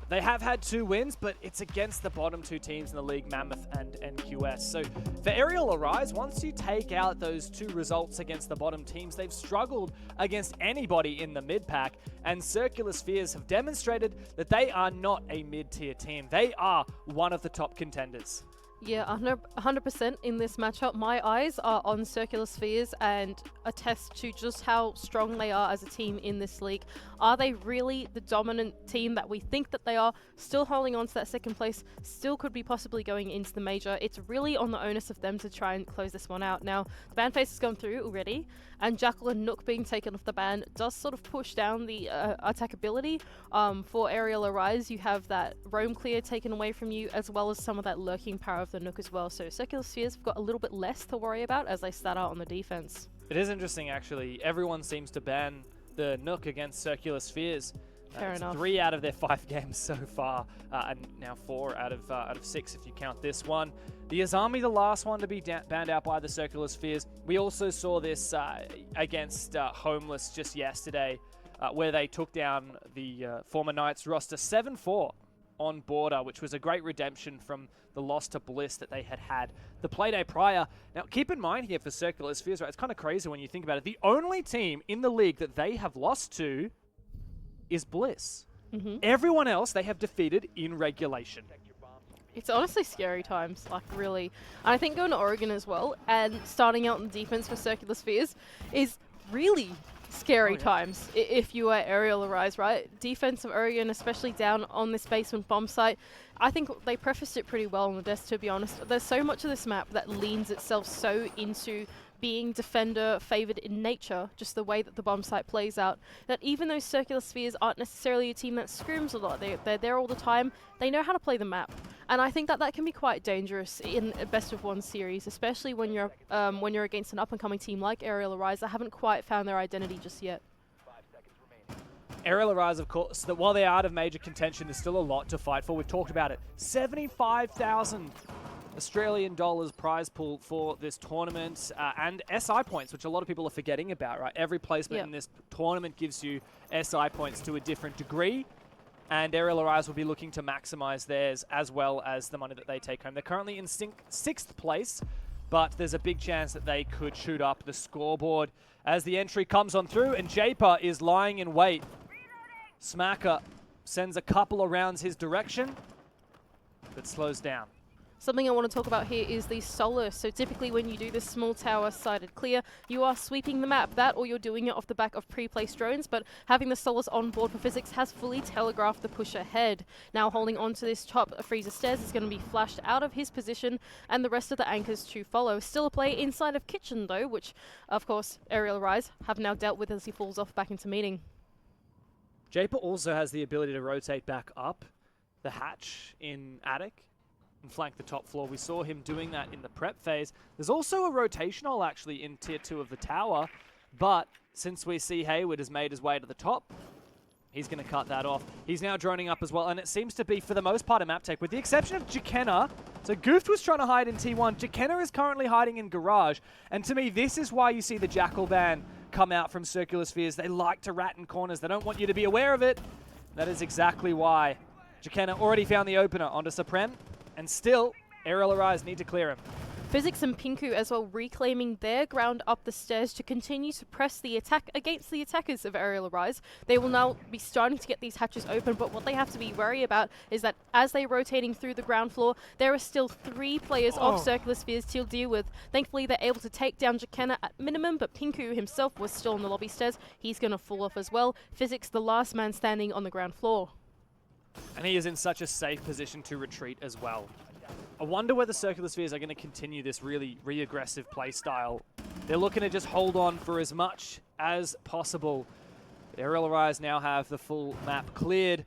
They have had 2 wins, but it's against the bottom 2 teams in the league, Mammoth and NQS. So for Aerial Arise, once you take out those 2 results against the bottom teams, they've struggled against anybody in the mid-pack, and Circular Spheres have demonstrated that they are not a mid-tier team. They are one of the top contenders. Yeah, 100% in this matchup. My eyes are on Circular Spheres and attest to just how strong they are as a team in this league. Are they really the dominant team that we think that they are? Still holding on to that second place, still could be possibly going into the major. It's really on the onus of them to try and close this one out. Now, the ban phase has gone through already, and Jackal and Nook being taken off the ban does sort of push down the attackability. For Aerial Arise, you have that roam clear taken away from you, as well as some of that lurking power of the Nook as well. So Circular Spheres have got a little bit less to worry about as they start out on the defense. It is interesting, actually. Everyone seems to ban the Nook against Circular Spheres. Fair enough. 3 out of their 5 games so far, and now 4 out of 6 if you count this one. The Azami, the last one to be banned out by the Circular Spheres. We also saw this against Homeless just yesterday, where they took down the former Knights roster 7-4 on Border, which was a great redemption from the loss to Bliss that they had the playday prior. Now, keep in mind here for Circular Spheres, right, it's kind of crazy when you think about it. The only team in the league that they have lost to is Bliss. Everyone else they have defeated in regulation. It's honestly scary times, like really. And I think going to Oregon as well and starting out in defense for Circular Spheres is really scary times if you are Aerial Arise, right? Defense of Oregon, especially down on this basement bomb site, I think they prefaced it pretty well on the desk, to be honest. There's so much of this map that leans itself so into being defender favored in nature, just the way that the bomb site plays out, that even though Circular Spheres aren't necessarily a team that screams a lot, they're there all the time, they know how to play the map. And I think that that can be quite dangerous in a best of 1 series, especially when you're against an up-and-coming team like Aerial Arise that haven't quite found their identity just yet. Aerial Arise, of course, that while they are out of major contention, there's still a lot to fight for. We've talked about it. 75,000 Australian dollars prize pool for this tournament, and SI points, which a lot of people are forgetting about, right? Every placement in this tournament gives you SI points to a different degree, and Aerial Arise will be looking to maximize theirs as well as the money that they take home. They're currently in 6th place, but there's a big chance that they could shoot up the scoreboard as the entry comes on through, and Japer is lying in wait. Smacker sends a couple of rounds his direction, but slows down. Something I want to talk about here is the Solus. So typically when you do this small tower sided clear, you are sweeping the map. That or you're doing it off the back of pre-placed drones, but having the Solus on board for Physics has fully telegraphed the push ahead. Now holding on to this top freezer stairs is going to be flashed out of his position, and the rest of the anchors to follow. Still a play inside of Kitchen though, which of course Aerial Rise have now dealt with as he falls off back into meeting. Japer also has the ability to rotate back up the hatch in Attic and flank the top floor. We saw him doing that in the prep phase. There's also a rotational actually in tier 2 of the tower, but since we see Hayward has made his way to the top, he's going to cut that off. He's now droning up as well, and it seems to be, for the most part, a map take, with the exception of Jakenna. So Goofed was trying to hide in T1. Jakenna is currently hiding in Garage, and to me, this is why you see the Jackal ban come out from Circular Spheres. They like to rat in corners. They don't want you to be aware of it. That is exactly why. Jakenna already found the opener onto Supreme, and still, Aerial Arise need to clear him. Physics and Pinku as well reclaiming their ground up the stairs to continue to press the attack against the attackers of Aerial Arise. They will now be starting to get these hatches open, but what they have to be wary about is that as they're rotating through the ground floor, there are still 3 players of Circular Spheres to deal with. Thankfully, they're able to take down Jakenna at minimum, but Pinku himself was still on the lobby stairs. He's going to fall off as well. Physics, the last man standing on the ground floor. And he is in such a safe position to retreat as well. I wonder whether Circular Spheres are going to continue this really aggressive play style. They're looking to just hold on for as much as possible. Aerial Arise now have the full map cleared.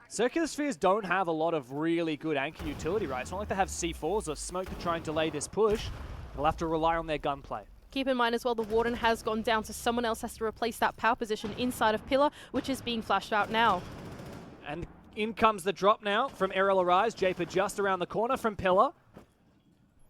Circular Spheres don't have a lot of really good anchor utility, right? It's not like they have C4s or smoke to try and delay this push. They'll have to rely on their gunplay. Keep in mind as well, the Warden has gone down, so someone else has to replace that power position inside of Pillar, which is being flashed out now. And in comes the drop now from Aerial Arise. Japer just around the corner from Pillar.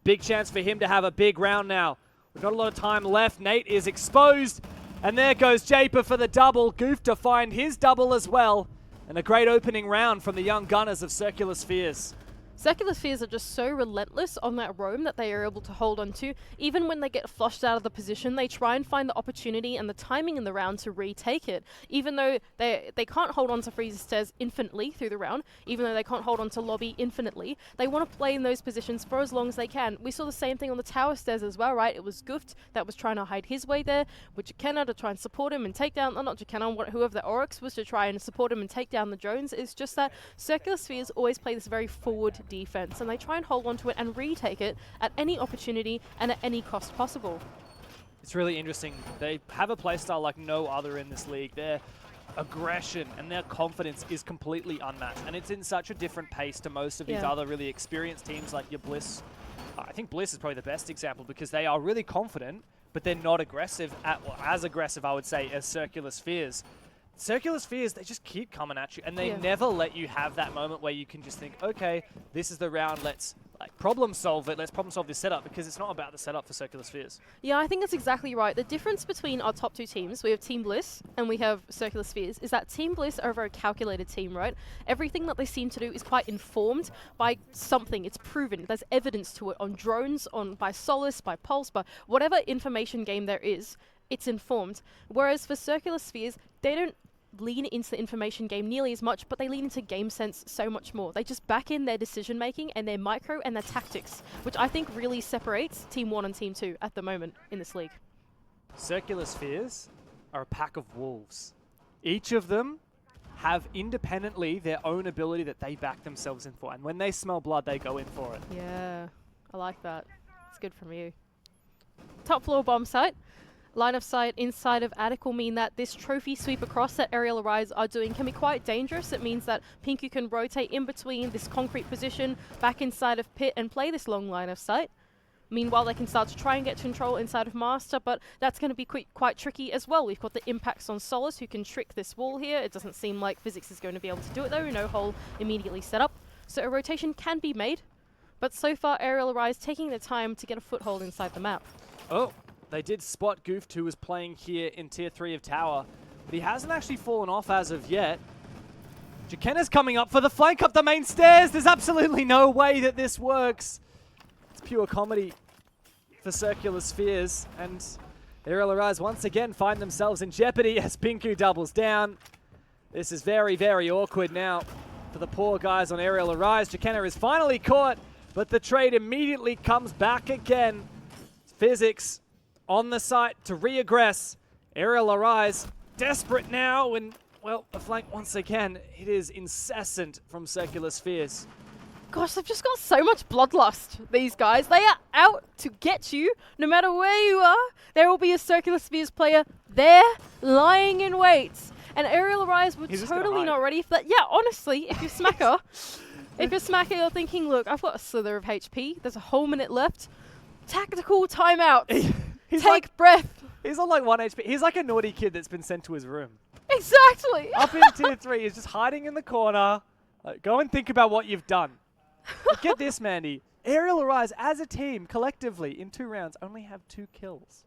Big chance for him to have a big round now. We've got a lot of time left. Nate is exposed. And there goes Japer for the double. Goof to find his double as well. And a great opening round from the young gunners of Circular Spheres. Circular Spheres are just so relentless on that roam that they are able to hold on to. Even when they get flushed out of the position, they try and find the opportunity and the timing in the round to retake it. Even though they can't hold on to Freezer Stairs infinitely through the round, even though they can't hold on to Lobby infinitely, they want to play in those positions for as long as they can. We saw the same thing on the Tower Stairs as well, right? It was Gooft that was trying to hide his way there, with Jakenna to try and support him and take down, not Jakenna, whoever the Oryx was to try and support him and take down the drones. It's just that Circular Spheres always play this very forward defense, and they try and hold on to it and retake it at any opportunity and at any cost possible. It's really interesting. They have a playstyle like no other in this league. Their aggression and their confidence is completely unmatched, and it's in such a different pace to most of these other really experienced teams like your Bliss. I think Bliss is probably the best example because they are really confident, but they're not aggressive, as aggressive, I would say, as Circular Spheres. Circular Spheres, they just keep coming at you, and they never let you have that moment where you can just think, okay, this is the round, let's problem solve it, let's problem solve this setup, because it's not about the setup for Circular Spheres. Yeah, I think that's exactly right. The difference between our top two teams, we have Team Bliss and we have Circular Spheres, is that Team Bliss are a very calculated team, right? Everything that they seem to do is quite informed by something. It's proven. There's evidence to it on drones, by Solace, by Pulse, by whatever information game there is, it's informed. Whereas for Circular Spheres, they don't lean into the information game nearly as much, but they lean into game sense so much more. They just back in their decision making and their micro and their tactics, which I think really separates Team 1 and Team 2 at the moment in this league. Circular Spheres are a pack of wolves. Each of them have independently their own ability that they back themselves in for, and when they smell blood, they go in for it. Yeah, I like that. It's good from you. Top floor bomb site. Line of sight inside of Attic will mean that this trophy sweep across that Aerial Arise are doing can be quite dangerous. It means that Pinku can rotate in between this concrete position back inside of Pit and play this long line of sight. Meanwhile, they can start to try and get control inside of Master, but that's going to be quite tricky as well. We've got the impacts on Solace, who can trick this wall here. It doesn't seem like Physics is going to be able to do it though. No hole immediately set up. So a rotation can be made, but so far Aerial Arise taking their time to get a foothold inside the map. Oh. They did spot Gooft, who was playing here in Tier 3 of Tower, but he hasn't actually fallen off as of yet. Jakenna's coming up for the flank up the main stairs. There's absolutely no way that this works. It's pure comedy for Circular Spheres, and Aerial Arise once again find themselves in jeopardy as Pinku doubles down. This is very, very awkward now for the poor guys on Aerial Arise. Jakenna is finally caught, but the trade immediately comes back again. Physics on the site to re-aggress. Aerial Arise desperate now, and, well, the flank once again, it is incessant from Circular Spheres. Gosh, they've just got so much bloodlust, these guys. They are out to get you, no matter where you are. There will be a Circular Spheres player there, lying in wait. And Aerial Arise were totally not ready for that. Yeah, honestly, if you're Smacker, you're thinking, look, I've got a slither of HP. There's a whole minute left. Tactical timeout. Take breath. He's on like 1 HP. He's like a naughty kid that's been sent to his room. Exactly. Up in Tier 3, he's just hiding in the corner. Like, go and think about what you've done. But get this, Mandy. Aerial Arise, as a team, collectively, in 2 rounds, only have 2 kills.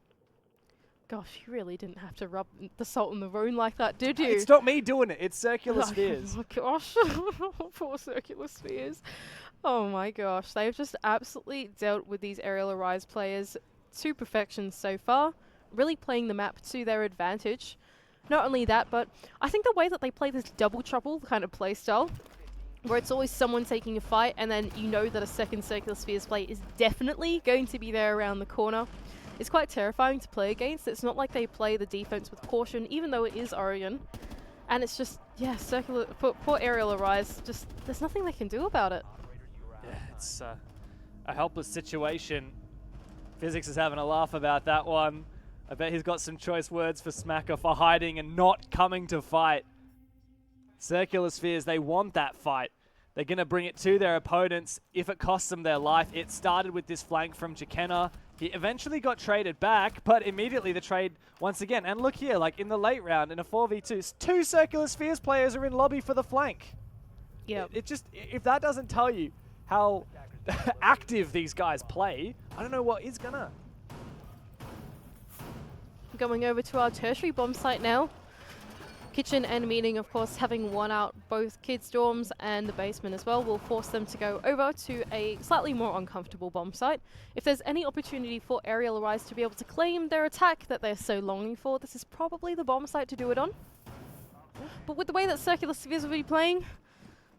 Gosh, you really didn't have to rub the salt in the wound like that, did you? It's not me doing it. It's Circular Spheres. Oh my gosh. Poor Circular Spheres. Oh my gosh. They've just absolutely dealt with these Aerial Arise players to perfection so far, really playing the map to their advantage. Not only that, but I think the way that they play this double trouble kind of playstyle, where it's always someone taking a fight and then you know that a second Circular Spheres play is definitely going to be there around the corner, is quite terrifying to play against. It's not like they play the defense with caution, even though it is Oregon. And it's just, yeah, poor Aerial Arise, just, there's nothing they can do about it. Yeah, it's a helpless situation. Physics is having a laugh about that one. I bet he's got some choice words for Smacker for hiding and not coming to fight. Circular Spheres, they want that fight. They're going to bring it to their opponents if it costs them their life. It started with this flank from Jakenna. He eventually got traded back, but immediately the trade once again. And look here, like in the late round, in a 4v2, 2 Circular Spheres players are in lobby for the flank. Yeah. It just, if that doesn't tell you how active these guys play, I don't know what is gonna. Going over to our tertiary bomb site now. Kitchen and Meeting, of course, having won out both kids' dorms and the basement as well, will force them to go over to a slightly more uncomfortable bomb site. If there's any opportunity for Aerial Arise to be able to claim their attack that they're so longing for, this is probably the bomb site to do it on. But with the way that Circular Spheres will be playing,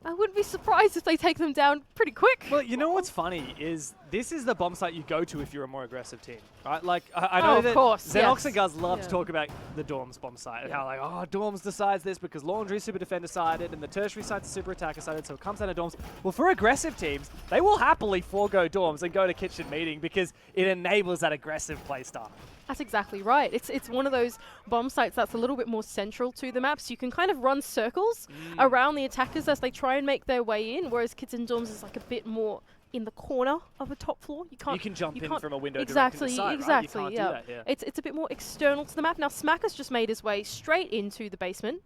I wouldn't be surprised if they take them down pretty quick. Well, you know what's funny is this is the bomb site you go to if you're a more aggressive team, right? Like, I know that Xenox and Guz love to talk about the Dorms bomb site and how, like, oh, Dorms decides this because Laundry Super Defender sided and the Tertiary site's Super Attacker sided, so it comes down to Dorms. Well, for aggressive teams, they will happily forego Dorms and go to Kitchen Meeting because it enables that aggressive playstyle. That's exactly right. It's one of those bomb sites that's a little bit more central to the map, so you can kind of run circles around the attackers as they try and make their way in, whereas Kitchen Dorms is like a bit more in the corner of a top floor. You can jump in from a window directly to the side, exactly, right? You can't do that, yeah. It's a bit more external to the map. Now, Smacker's just made his way straight into the basement.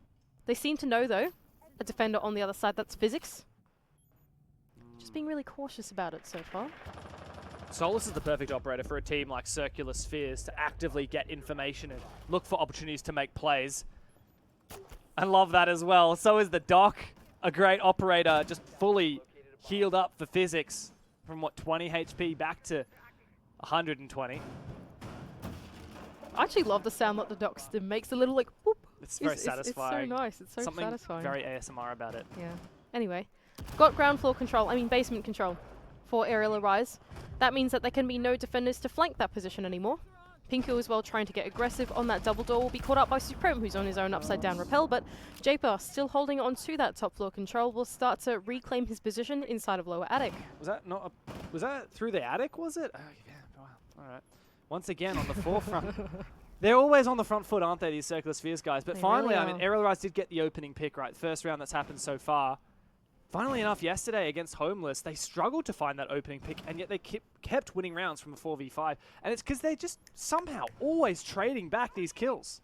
They seem to know, though, a defender on the other side. That's Physics. Just being really cautious about it so far. Solus is the perfect operator for a team like Circular Spheres to actively get information and look for opportunities to make plays. I love that as well. So is the Doc, a great operator, just fully healed up for Physics from, what, 20 HP back to 120. I actually love the sound that the Doc stim makes, a little like whoop. It's very satisfying. It's so nice. It's so Something satisfying. Very ASMR about it. Yeah. Anyway, got ground floor control, basement control for Aerial Arise. That means that there can be no defenders to flank that position anymore. Pinku as well, trying to get aggressive on that double door, will be caught up by Supreme, who's on his own upside down rappel, but Japer, still holding on to that top floor control, will start to reclaim his position inside of lower attic. Was that not was that through the attic, was it? Oh, yeah, wow. All right. Once again on the forefront. They're always on the front foot, aren't they, these Circular Spheres guys? But they finally, really Aerial Rise did get the opening pick, right? First round that's happened so far. Funnily enough, yesterday against Homeless, they struggled to find that opening pick, and yet they kept winning rounds from a 4v5. And it's because they're just somehow always trading back these kills.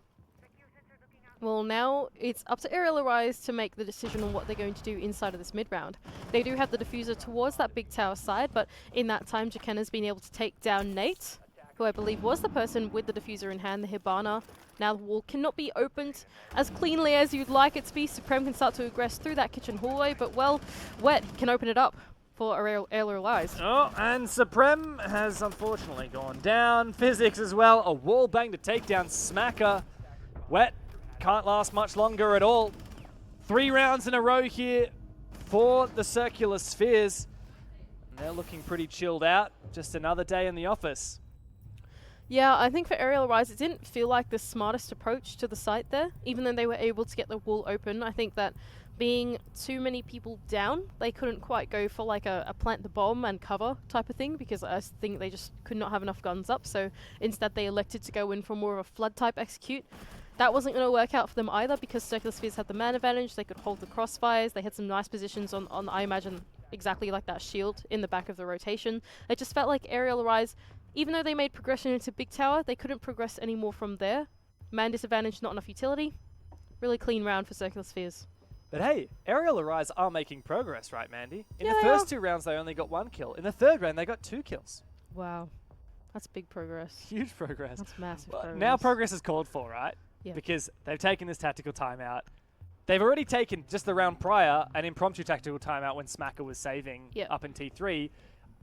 Well, now it's up to Aerial Arise to make the decision on what they're going to do inside of this mid-round. They do have the diffuser towards that big tower side, but in that time, Jakenna's been able to take down Nate, who I believe was the person with the diffuser in hand, the Hibana. Now the wall cannot be opened as cleanly as you'd like it to be. Supreme can start to aggress through that kitchen hallway, but well, Wet can open it up for Aerial Arise. Oh, and Supreme has unfortunately gone down. Physics as well, a wall bang to take down Smacker. Wet can't last much longer at all. 3 rounds in a row here for the Circular Spheres. And they're looking pretty chilled out. Just another day in the office. Yeah, I think for Aerial Rise, it didn't feel like the smartest approach to the site there, even though they were able to get the wall open. I think that being too many people down, they couldn't quite go for like a plant the bomb and cover type of thing, because I think they just could not have enough guns up. So instead they elected to go in for more of a flood type execute. That wasn't going to work out for them either, because Circular Spheres had the man advantage. They could hold the crossfires. They had some nice positions on I imagine, exactly like that shield in the back of the rotation. It just felt like Aerial Rise, even though they made progression into Big Tower, they couldn't progress any more from there. Man disadvantage, not enough utility. Really clean round for Circular Spheres. But hey, Aerial Arise are making progress, right, Mandy? In the first 2 rounds, they only got 1 kill. In the 3rd round, they got 2 kills. Wow. That's big progress. Huge progress. That's massive Well, progress. now progress is called for, right? Yeah. Because they've taken this tactical timeout. They've already taken, just the round prior, an impromptu tactical timeout when Smacker was saving up in T3.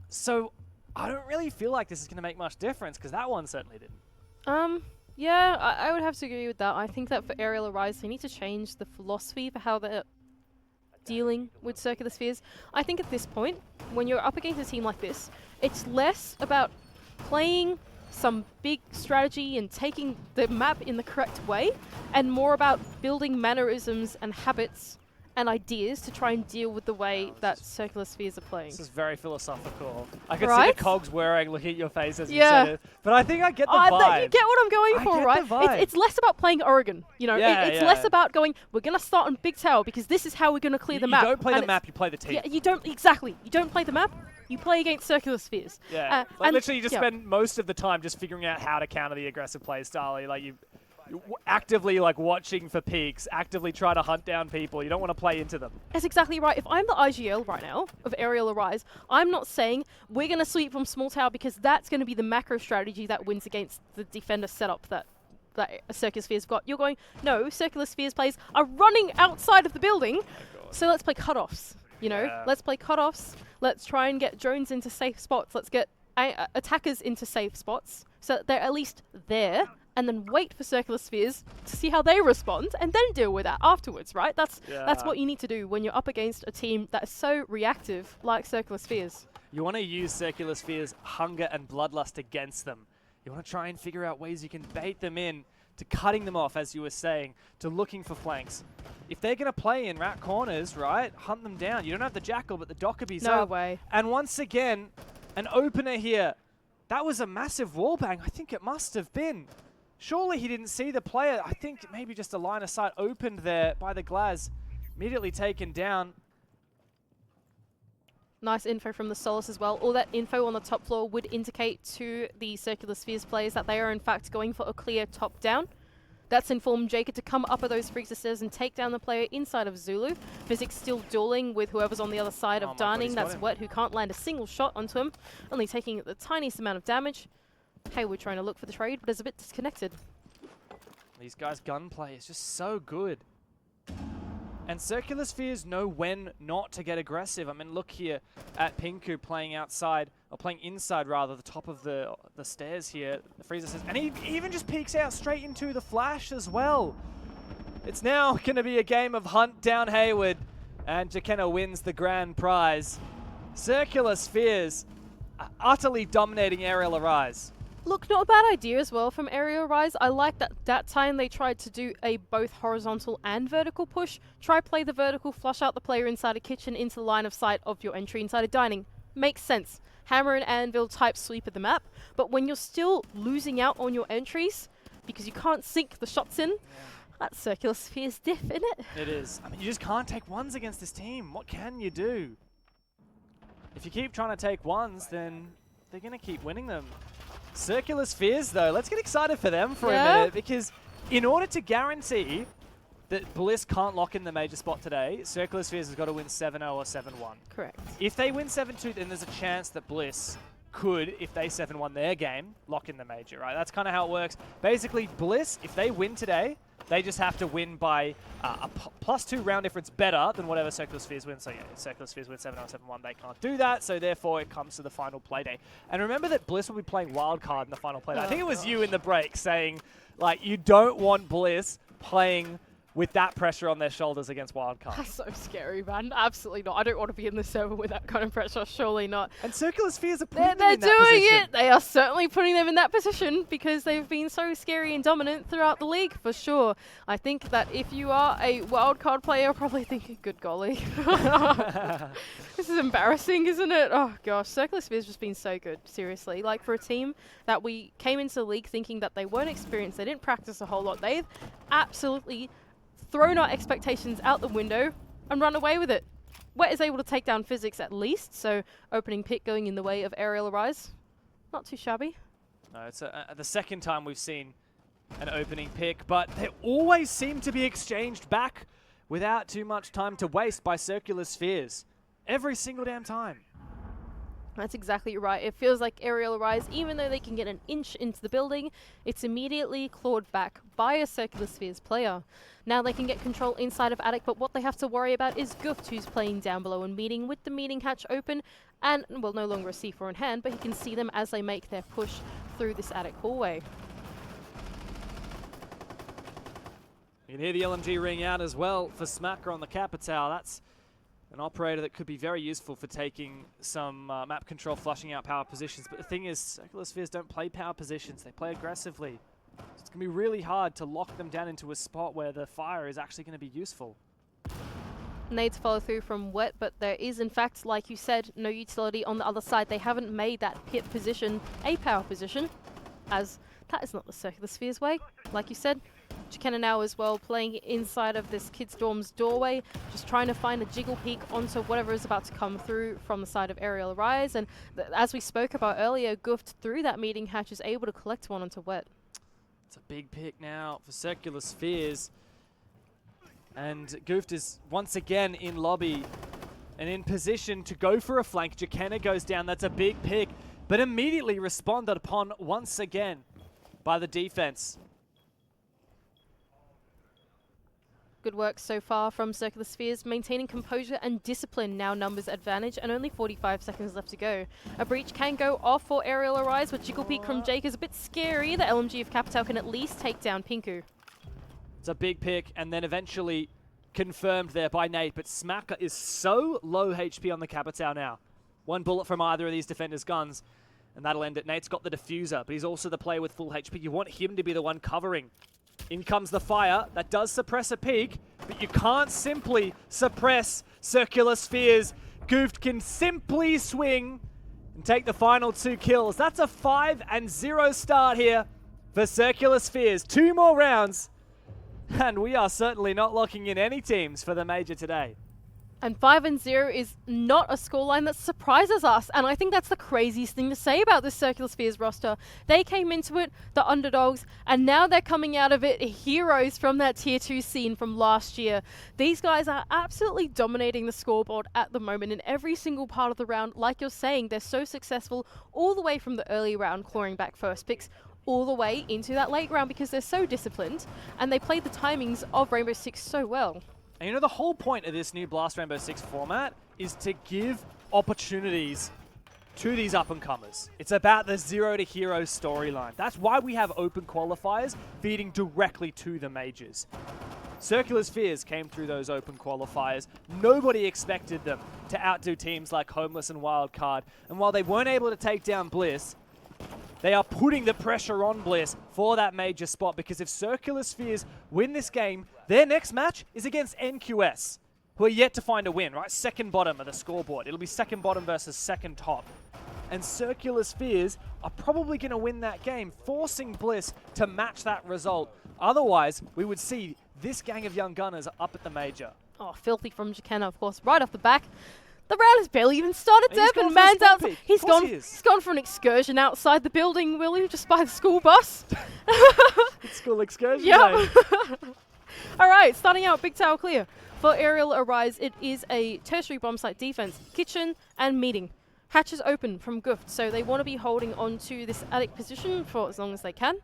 So I don't really feel like this is going to make much difference, because that one certainly didn't. Yeah, I would have to agree with that. I think that for Aerial Arise, they need to change the philosophy for how they're dealing with Circular Spheres. I think at this point, when you're up against a team like this, it's less about playing some big strategy and taking the map in the correct way, and more about building mannerisms and habits and ideas to try and deal with the way that Circular Spheres are playing. This is very philosophical. I can see the cogs whirring, looking at your face as you said it. But I think I get the vibe. You get what I'm going for, right? It's less about playing Oregon. You know, it's less about going, we're going to start on Big Tower because this is how we're going to clear the map. You don't play the map, you play the team. Yeah, you don't, exactly. You don't play the map, you play against Circular Spheres. Yeah, like literally you just spend most of the time just figuring out how to counter the aggressive play style. You actively watching for peaks, actively try to hunt down people. You don't want to play into them. That's exactly right. If I'm the IGL right now of Aerial Arise, I'm not saying we're going to sweep from small tower because that's going to be the macro strategy that wins against the defender setup that that Circular Sphere's got. You're going, no, Circular Sphere's players are running outside of the building, so let's play cutoffs. You know, let's play cutoffs. Let's try and get drones into safe spots. Let's get attackers into safe spots so that they're at least there, and then wait for Circular Spheres to see how they respond, and then deal with that afterwards, right? That's what you need to do when you're up against a team that is so reactive like Circular Spheres. You want to use Circular Sphere's hunger and bloodlust against them. You want to try and figure out ways you can bait them in to cutting them off, as you were saying, to looking for flanks. If they're going to play in rat corners, right, hunt them down. You don't have the Jackal, but the Dockerby's up. No way. And once again, an opener here. That was a massive wallbang. I think it must have been. Surely he didn't see the player. I think maybe just a line of sight opened there by the Glaz. Immediately taken down. Nice info from the Solace as well. All that info on the top floor would indicate to the Circular Spheres players that they are in fact going for a clear top down. That's informed Jacob to come up at those freezer stairs and take down the player inside of Zulu. Physics still dueling with whoever's on the other side of Darning. That's Wet, who can't land a single shot onto him, only taking the tiniest amount of damage. Hayward trying to look for the trade, but is a bit disconnected. These guys' gunplay is just so good. And Circular Spheres know when not to get aggressive. I mean, look here at Pinku playing outside, or playing inside rather, the top of the stairs here, the freezer stairs. And he even just peeks out straight into the flash as well. It's now going to be a game of hunt down Hayward, and Jakenna wins the grand prize. Circular Spheres utterly dominating Aerial Arise. Look, not a bad idea as well from Aerial Rise. I like that time they tried to do a both horizontal and vertical push. Try play the vertical, flush out the player inside a kitchen into the line of sight of your entry inside a dining. Makes sense. Hammer and anvil type sweep of the map, but when you're still losing out on your entries because you can't sink the shots in, that's Circular Sphere's diff, isn't it? It is. I mean, you just can't take ones against this team. What can you do? If you keep trying to take ones, then they're going to keep winning them. Circular Spheres, though, let's get excited for them for a minute, because in order to guarantee that Bliss can't lock in the major spot today, Circular Spheres has got to win 7-0 or 7-1. Correct. If they win 7-2, then there's a chance that Bliss could, if they 7-1 their game, lock in the major, right? That's kind of how it works. Basically, Bliss, if they win today, they just have to win by a +2 round difference better than whatever Circular Spheres win. So yeah, if Circular Spheres win 7-0, 7-1, they can't do that. So therefore, it comes to the final playday. And remember that Bliss will be playing wildcard in the final playday. I think it was you in the break saying, like, you don't want Bliss playing with that pressure on their shoulders against wildcard. That's so scary, man. Absolutely not. I don't want to be in the server with that kind of pressure. Surely not. And Circular Spheres are putting them They're in that doing position. it. They are certainly putting them in that position because they've been so scary and dominant throughout the league, for sure. I think that if you are a wildcard player, you're probably thinking, good golly. This is embarrassing, isn't it? Oh, gosh. Circular Spheres just been so good, seriously. Like, for a team that we came into the league thinking that they weren't experienced, they didn't practice a whole lot, they've absolutely thrown our expectations out the window and run away with it. Wet is able to take down Physics at least, so opening pick going in the way of Aerial Arise. Not too shabby. No, it's the second time we've seen an opening pick, but they always seem to be exchanged back without too much time to waste by Circular Spheres. Every single damn time. That's exactly right. It feels like Aerial Arise, even though they can get an inch into the building, it's immediately clawed back by a Circular Spheres player. Now they can get control inside of Attic, but what they have to worry about is Guft, who's playing down below and meeting with the meeting hatch open and, well, no longer a C4 in hand, but he can see them as they make their push through this Attic hallway. You can hear the LMG ring out as well for Smacker on the Capital. That's an operator that could be very useful for taking some map control, flushing out power positions. But the thing is, Circular Spheres don't play power positions. They play aggressively. So it's going to be really hard to lock them down into a spot where the fire is actually going to be useful. Nades follow through from Wet, but there is, in fact, like you said, no utility on the other side. They haven't made that pit position a power position, as that is not the Circular Spheres way. Like you said, Jakenna now as well playing inside of this Kids Dorm's doorway, just trying to find a jiggle peek onto whatever is about to come through from the side of Aerial Rise. And as we spoke about earlier, Guft through that meeting hatch is able to collect one onto Wet. It's a big pick now for Circular Spheres. And Guft is once again in lobby and in position to go for a flank. Jakenna goes down. That's a big pick, but immediately responded upon once again by the defense. Good work so far from Circular Spheres, maintaining composure and discipline now numbers advantage, and only 45 seconds left to go. A breach can go off for Aerial Arise, but Jiggle Peek from Jake is a bit scary. The LMG of Capital can at least take down Pinku. It's a big pick, and then eventually confirmed there by Nate, but Smacker is so low HP on the Capital now. One bullet from either of these defenders' guns, and that'll end it. Nate's got the diffuser, but he's also the player with full HP. You want him to be the one covering. In comes the fire. That does suppress a peak, but you can't simply suppress Circular Spheres. Goofed can simply swing and take the final 2 kills. That's a 5-0 start here for Circular Spheres. 2 more rounds, and we are certainly not locking in any teams for the major today. And 5-0 is not a scoreline that surprises us. And I think that's the craziest thing to say about this Circular Spheres roster. They came into it, the underdogs, and now they're coming out of it heroes from that Tier 2 scene from last year. These guys are absolutely dominating the scoreboard at the moment in every single part of the round. Like you're saying, they're so successful all the way from the early round, clawing back first picks, all the way into that late round because they're so disciplined and they play the timings of Rainbow Six so well. And you know, the whole point of this new Blast Rainbow Six format is to give opportunities to these up-and-comers. It's about the zero to hero storyline. That's why we have open qualifiers feeding directly to the majors. Circular Spheres came through those open qualifiers. Nobody expected them to outdo teams like Homeless and Wildcard. And while they weren't able to take down Bliss, they are putting the pressure on Bliss for that major spot, because if Circular Spheres win this game, their next match is against NQS, who are yet to find a win, right? Second bottom of the scoreboard. It'll be second bottom versus second top. And Circular Spheres are probably going to win that game, forcing Bliss to match that result. Otherwise, we would see this gang of young gunners up at the major. Oh, filthy from Jakenna, of course, right off the back. The round has barely even started, And he's Devin. gone for Man's a spot out. pick. He's Of course gone. he is. He's gone for an excursion outside the building, Willie, just by the school bus. It's school excursion Yep. day. All right, starting out, big tower clear. For Aerial Arise, it is a tertiary bomb site defense, kitchen and meeting. Hatches open from Guft, so they want to be holding on to this attic position for as long as they can.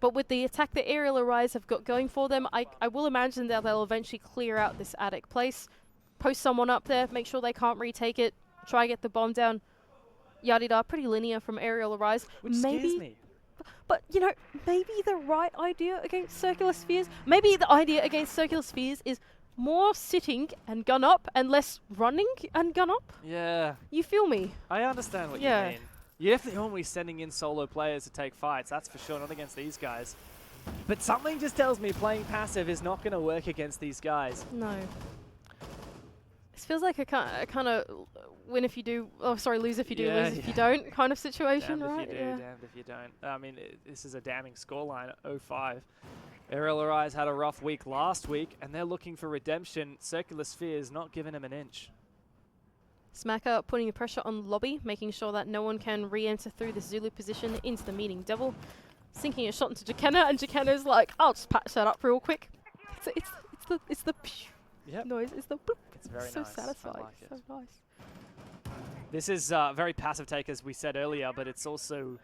But with the attack that Aerial Arise have got going for them, I will imagine that they'll eventually clear out this attic place, post someone up there, make sure they can't retake it, try get the bomb down. Yada pretty linear from Aerial Arise. Which scares me. But, you know, maybe the right idea against Circular Spheres, maybe the idea against Circular Spheres is more sitting and gun up and less running and gun up. Yeah, You feel me? I understand what Yeah. you mean. You're definitely always sending in solo players to take fights, that's for sure, not against these guys. But something just tells me playing passive is not going to work against these guys. No. This feels like a kind of win if you do, oh sorry, lose if you do, Yeah, lose if you yeah. don't kind of situation, Damned right? if you do, damned if you don't. I mean, this is a damning scoreline at 0-5. Aerial Arise had a rough week last week, and they're looking for redemption. Circular Spheres not giving them an inch. Smacker putting the pressure on Lobby, making sure that no one can re-enter through the Zulu position into the meeting double. Sinking a shot into Jakenna, and Jakenna's like, I'll just patch that up real quick. It's the Yep. noise. It's the boop. It's very so nice. I satisfying. like it. So nice. This is very passive take, as we said earlier, but it's also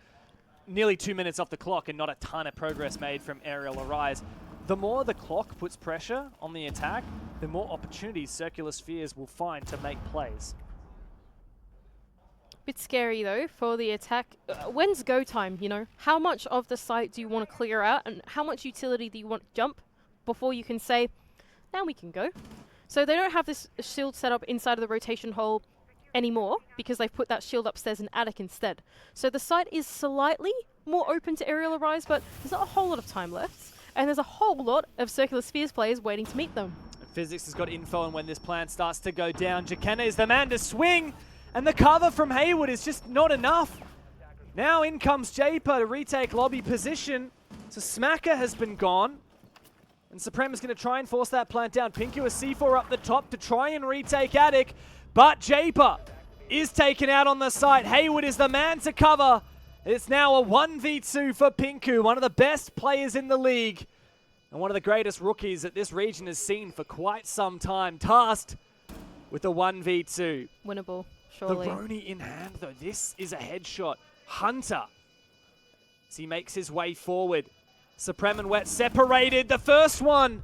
nearly 2 minutes off the clock and not a ton of progress made from Aerial Arise. The more the clock puts pressure on the attack, the more opportunities Circular Spheres will find to make plays. Bit scary though for the attack. When's go time, you know? How much of the site do you want to clear out and how much utility do you want to jump before you can say, now we can go? So they don't have this shield set up inside of the rotation hole anymore because they've put that shield upstairs in attic instead. So the site is slightly more open to Aerial Arise, but there's not a whole lot of time left. And there's a whole lot of Circular Spheres players waiting to meet them. Physics has got info on when this plan starts to go down. Jakenna is the man to swing, and the cover from Haywood is just not enough. Now in comes Japer to retake lobby position. So Smacker has been gone. And Supreme is going to try and force that plant down. Pinku a C4 up the top to try and retake attic. But Japer is taken out on the site. Haywood is the man to cover. It's now a 1v2 for Pinku, one of the best players in the league. And one of the greatest rookies that this region has seen for quite some time. Tasked with the 1v2. Winnable, surely. The Roni in hand, though. This is a headshot. Hunter, as he makes his way forward. Supreme and Wet separated. The first one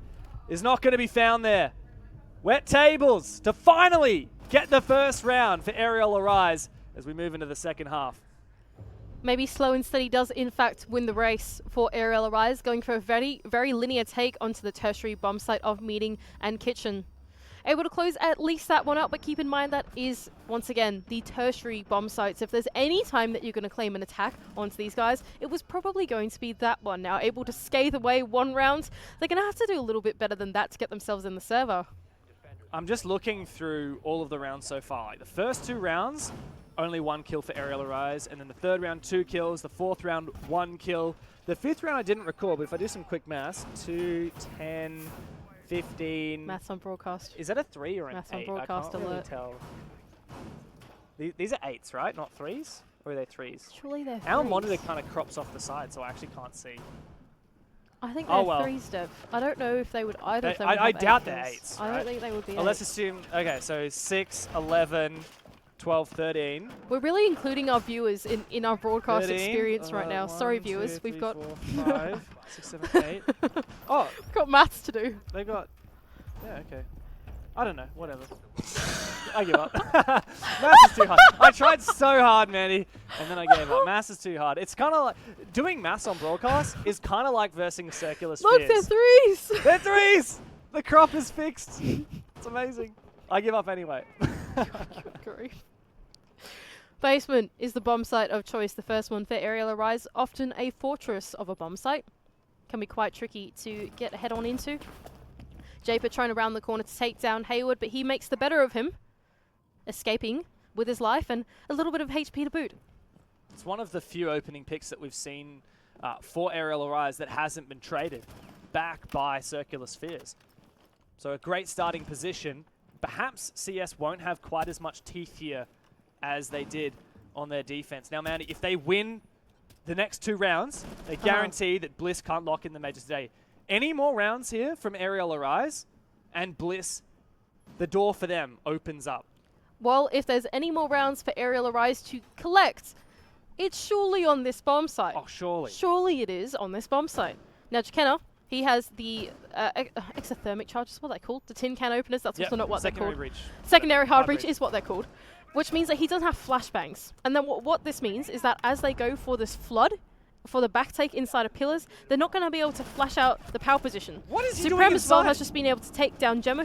is not going to be found there. Wet tables to finally get the first round for Aerial Arise as we move into the second half. Maybe Slow and Steady does in fact win the race for Aerial Arise, going for a very, very linear take onto the tertiary bomb site of Meeting and Kitchen. Able to close at least that one out, but keep in mind that is, once again, the tertiary bomb sites. If there's any time that you're going to claim an attack onto these guys, it was probably going to be that one. Now, able to scathe away one round, they're going to have to do a little bit better than that to get themselves in the server. I'm just looking through all of the rounds so far. Like the first 2 rounds, only 1 kill for Aerial Arise, and then the third round, 2 kills, the fourth round, 1 kill. The fifth round I didn't record, but if I do some quick maths, 2, 10... 15. Maths on broadcast. Is that a 3 or an 8? Maths on broadcast I can't really alert. tell. These are 8s, right? Not 3s? Or are they 3s? Surely they're Our threes. monitor kind of crops off the side, so I actually can't see. I think they're 3s, Dev. I don't know if they would either of them would I have doubt 8 they're kills. 8s, I right? don't think they would be Well, 8. let's assume, okay, so 6, 11, 12, 13. We're really including our viewers in our broadcast 13, experience right now. Sorry, 1, viewers. 2, 3, We've got 4, 5, 6, 7, 8. Oh, got maths to do. they got... Yeah, okay. I don't know, whatever. I give up. Maths is too hard. I tried so hard, Manny, and then I gave up. Maths is too hard. It's kind of like, doing maths on broadcast is kind of like versing circular spheres. Look, they're 3s! They're 3s! The crop is fixed. It's amazing. I give up anyway. Good grief. Basement is the bomb site of choice, the first one for Aerial Arise. Often a fortress of a bomb site. Can be quite tricky to get head on into. Japer trying to round the corner to take down Hayward, but he makes the better of him, escaping with his life and a little bit of HP to boot. It's one of the few opening picks that we've seen for Aerial Arise that hasn't been traded back by Circular Spheres. So a great starting position. Perhaps CS won't have quite as much teeth here as they did on their defense. Now, Mandy, if they win the next 2 rounds, they guarantee that Bliss can't lock in the majors today. Any more rounds here from Aerial Arise and Bliss, the door for them opens up. Well, if there's any more rounds for Aerial Arise to collect, it's surely on this bomb site. Oh, surely. Surely it is on this bomb site. Now, Jakenna, he has the exothermic charges, what are they called? The tin can openers, that's also not what they're called. Breach. Secondary hard breach is what they're called, which means that he doesn't have flashbangs. And then what this means is that as they go for this flood, for the back take inside of pillars, they're not going to be able to flash out the power position. What is he Supreme doing as well inside? has just been able to take down Gemma,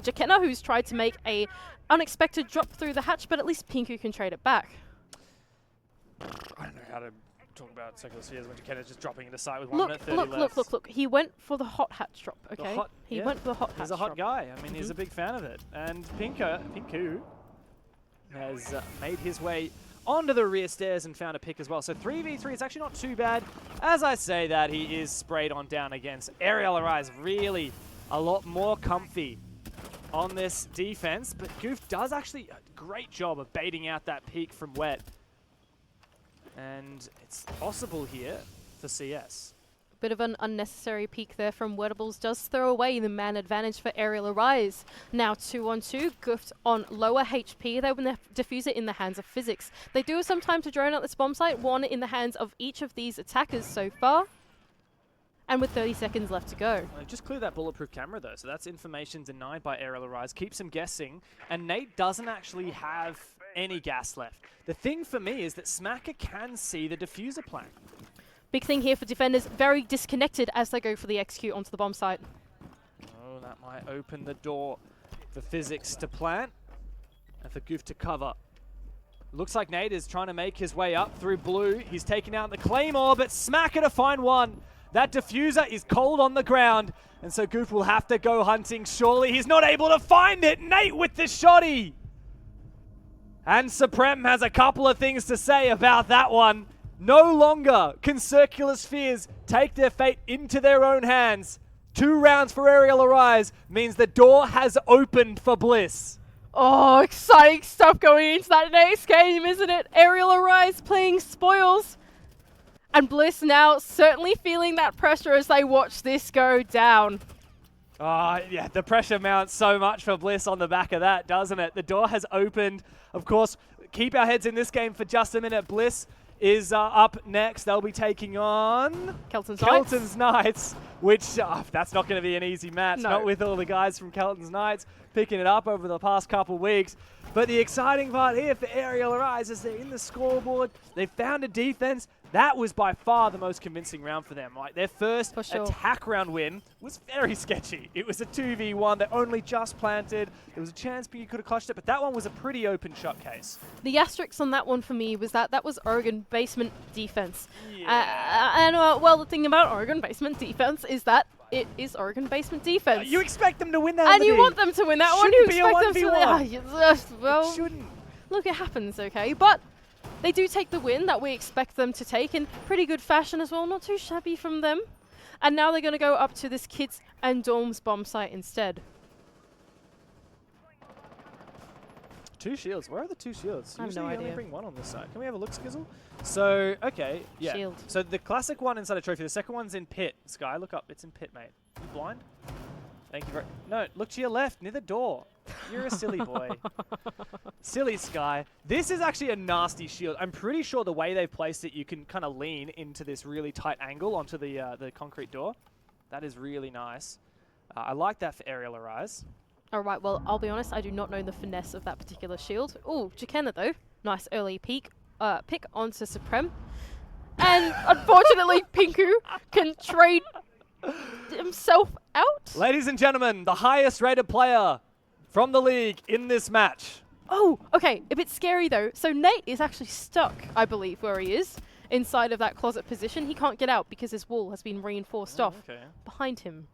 Jakenna, who's tried to make a unexpected drop through the hatch, but at least Pinku can trade it back. I don't know how to talk about Circular Spheres when Jakenna's just dropping into sight with 1 minute 30 left. Look. He went for the hot hatch drop, okay? He went for the hot hatch He's a hot drop. guy. I mean, he's a big fan of it. And Pinku has made his way onto the rear stairs and found a pick as well. So 3v3 is actually not too bad. As I say that, he is sprayed on down against Aerial Arise. Really a lot more comfy on this defense. But Goof does actually a great job of baiting out that peek from Wet. And it's possible here for CS. Bit of an unnecessary peek there from Wettables does throw away the man advantage for Aerial Arise. Now 2-on-2, Goofed on lower HP. They will defuse it in the hands of Physics. They do have some time to drone out this bomb site, 1 in the hands of each of these attackers so far. And with 30 seconds left to go. Well, just clear that bulletproof camera though, so that's information denied by Aerial Arise. Keeps him guessing, and Nate doesn't actually have any gas left. The thing for me is that Smacker can see the diffuser plan. Big thing here for defenders, very disconnected as they go for the execute onto the bomb site. Oh, that might open the door for Physics to plant and for Goof to cover. Looks like Nate is trying to make his way up through blue. He's taking out the Claymore, but Smacker to find one. That diffuser is cold on the ground, and so Goof will have to go hunting. Surely he's not able to find it. Nate with the shotty. And Supreme has a couple of things to say about that one. No longer can Circular Spheres take their fate into their own hands. 2 rounds for Aerial Arise means the door has opened for Bliss. Oh, exciting stuff going into that next game, isn't it? Aerial Arise playing spoils. And Bliss now certainly feeling that pressure as they watch this go down. Yeah, the pressure mounts so much for Bliss on the back of that, doesn't it? The door has opened. Of course, keep our heads in this game for just a minute. Bliss is up next. They'll be taking on Kelton's Knights, which that's not going to be an easy match. No. Not with all the guys from Kelton's Knights picking it up over the past couple weeks. But the exciting part here for Aerial Arise is they're in the scoreboard. They found a defense. That was by far the most convincing round for them. Like their first attack round win was very sketchy. It was a 2v1. They only just planted. There was a chance you could have clutched it, but that one was a pretty open shot case. The asterisk on that one for me was that was Oregon basement defense. Yeah. Well, the thing about Oregon basement defense is that it is Oregon basement defense. You expect them to win that, and you want them to win that one. You expect them to well, it shouldn't. Look, it happens, okay, but they do take the win that we expect them to take in pretty good fashion as well. Not too shabby from them. And now they're going to go up to this kids and dorms bomb site instead. 2 shields. Where are the 2 shields? I have Usually no you only idea. bring 1 on this side. Can we have a look, Skizzle? So, okay, yeah. Shield. So the classic one inside a trophy. The second one's in pit. Sky, look up. It's in pit, mate. You blind? Thank you very... No, look to your left, near the door. You're a silly boy. Silly Sky. This is actually a nasty shield. I'm pretty sure the way they've placed it, you can kind of lean into this really tight angle onto the concrete door. That is really nice. I like that for Aerial Arise. All right, well, I'll be honest, I do not know the finesse of that particular shield. Ooh, Jakenna, though. Nice early pick onto Supreme. And unfortunately, Pinku can trade himself out. Ladies and gentlemen, the highest rated player from the league in this match. Oh, okay, a bit scary, though. So Nate is actually stuck, I believe, where he is, inside of that closet position. He can't get out because his wall has been reinforced off behind him.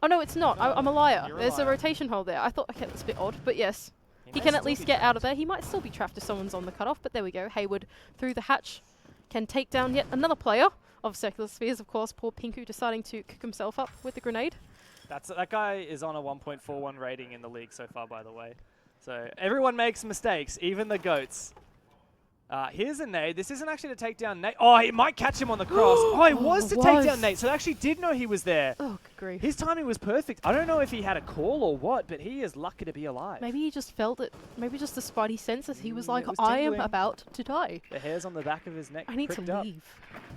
Oh, no, it's not. I'm a liar. There's a rotation hole there. I thought, okay, that's a bit odd, but yes. He can at least get out of there. He might still be trapped if someone's on the cutoff, but there we go. Hayward through the hatch can take down yet another player of Circular Spheres, of course. Poor Pinku deciding to cook himself up with the grenade. That guy is on a 1.41 rating in the league so far, by the way. So everyone makes mistakes, even the GOATs. Here's a nade. This isn't actually to take down Nate. Oh, it might catch him on the cross. Oh, it was to take down Nate. So they actually did know he was there. Oh, good grief. His timing was perfect. I don't know if he had a call or what, but he is lucky to be alive. Maybe he just felt it. Maybe just the spidey senses. He was like, I am about to die. The hairs on the back of his neck I need to pricked up. leave.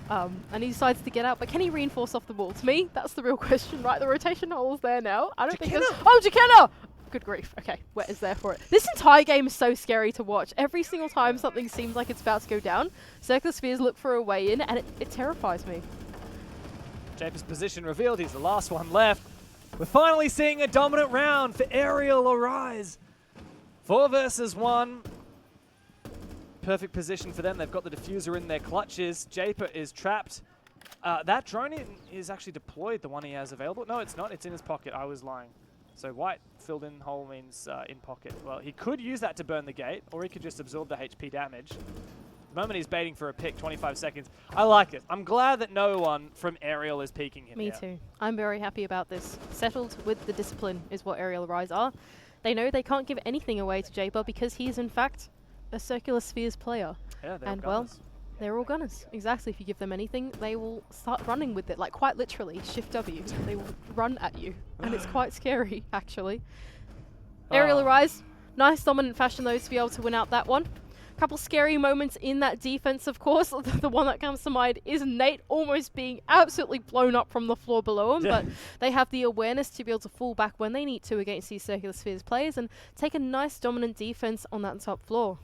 And he decides to get out. But can he reinforce off the wall? To me, that's the real question, right? The rotation hole is there now. I don't think there's... Oh, Jakenna! Good grief. Okay, Wet is there for it. This entire game is so scary to watch. Every single time something seems like it's about to go down, Circular Spheres look for a way in, and it terrifies me. Japer's position revealed. He's the last one left. We're finally seeing a dominant round for Aerial Arise. 4 versus 1. Perfect position for them. They've got the diffuser in their clutches. Japer is trapped. That drone is actually deployed, the one he has available. No, it's not. It's in his pocket. I was lying. So white filled in hole means in pocket. Well, he could use that to burn the gate, or he could just absorb the HP damage. The moment he's baiting for a pick, 25 seconds. I like it. I'm glad that no one from Aerial is peeking him. Me too. I'm very happy about this. Settled with the discipline is what Aerial Arise are. They know they can't give anything away to Japer because he is in fact a Circular Spheres player. Yeah, and well, they're all gunners. Exactly. If you give them anything, they will start running with it. Like quite literally, Shift W. They will run at you. And it's quite scary, actually. Aerial Arise. Nice dominant fashion, though, to be able to win out that one. Couple scary moments in that defense, of course. The one that comes to mind is Nate almost being absolutely blown up from the floor below him. But they have the awareness to be able to fall back when they need to against these Circular Spheres players and take a nice dominant defense on that top floor.